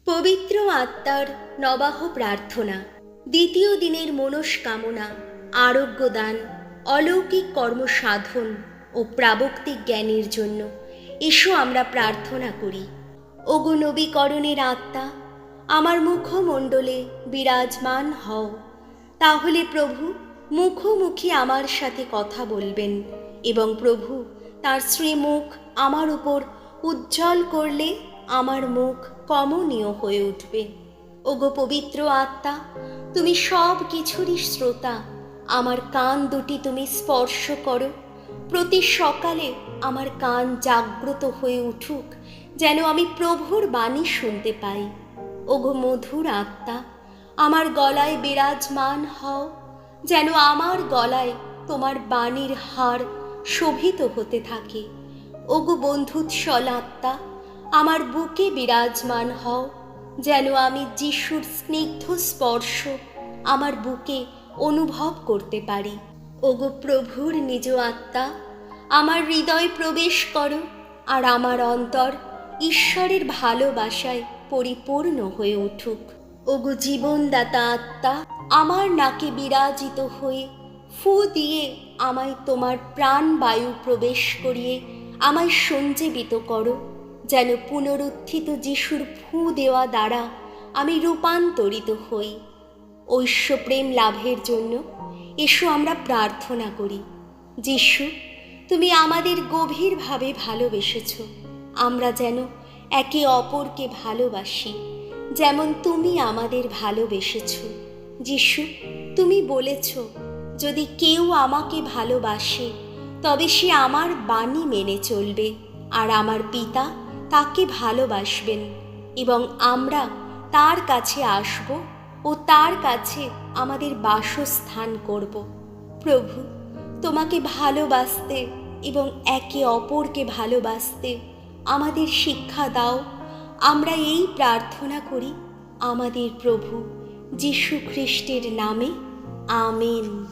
পবিত্র আত্মার নবাহ প্রার্থনা। দ্বিতীয় দিনের মনস্কামনা, আরোগ্যদান, অলৌকিক কর্মসাধন ও প্রাবক্তিক জ্ঞানের জন্য এসো আমরা প্রার্থনা করি। ওগো নবীকরণের আত্মা, আমার মুখমণ্ডলে বিরাজমান হও। তাহলে প্রভু মুখোমুখি আমার সাথে কথা বলবেন এবং প্রভু তার শ্রীমুখ আমার উপর উজ্জ্বল করলে আমার মুখ কমনীয় হয়ে উঠবে। ওগো পবিত্র আত্মা, তুমি সব কিছুরই শ্রোতা। আমার কান দুটি তুমি স্পর্শ করো। প্রতি সকালে আমার কান জাগ্রত হয়ে উঠুক, যেন আমি প্রভুর বাণী শুনতে পাই। ওগো মধুর আত্মা, আমার গলায় বিরাজমান হও, যেন আমার গলায় তোমার বাণীর হার শোভিত হতে থাকে। ওগো বন্ধুৎসল আত্মা, আমার বুকে বিরাজমান হও, যেন আমি যিশুর স্নিগ্ধ স্পর্শ আমার বুকে অনুভব করতে পারি। ওগো প্রভুর নিজ আত্মা, আমার হৃদয় প্রবেশ করো, আর আমার অন্তর ঈশ্বরের ভালোবাসায় পরিপূর্ণ হয়ে উঠুক। ওগো জীবনদাতা আত্মা, আমার নাকে বিরাজিত হয়ে ফু দিয়ে আমায় তোমার প্রাণবায়ু প্রবেশ করিয়ে আমায় সঞ্জীবিত করো, যেন পুনরুত্থিত যিশুর ফু দেওয়া দ্বারা আমি রূপান্তরিত হই। ঐশ্বপ্রেম লাভের জন্য এসো আমরা প্রার্থনা করি। যিশু, তুমি আমাদের গভীরভাবে ভালোবেসেছ। আমরা যেন একে অপরকে ভালোবাসি, যেমন তুমি আমাদের ভালোবেসেছ। যিশু, তুমি বলেছ, যদি কেউ আমাকে ভালোবাসে তবে সে আমার বাণী মেনে চলবে, আর আমার পিতা তাকে ভালোবাসবেন এবং আমরা তার কাছে আসব ও তার কাছে আমাদের বাসস্থান করব। প্রভু, তোমাকে ভালোবাসতে এবং একে অপরকে ভালোবাসতে আমাদের শিক্ষা দাও। আমরা এই প্রার্থনা করি আমাদের প্রভু যীশু খ্রিস্টের নামে। আমেন।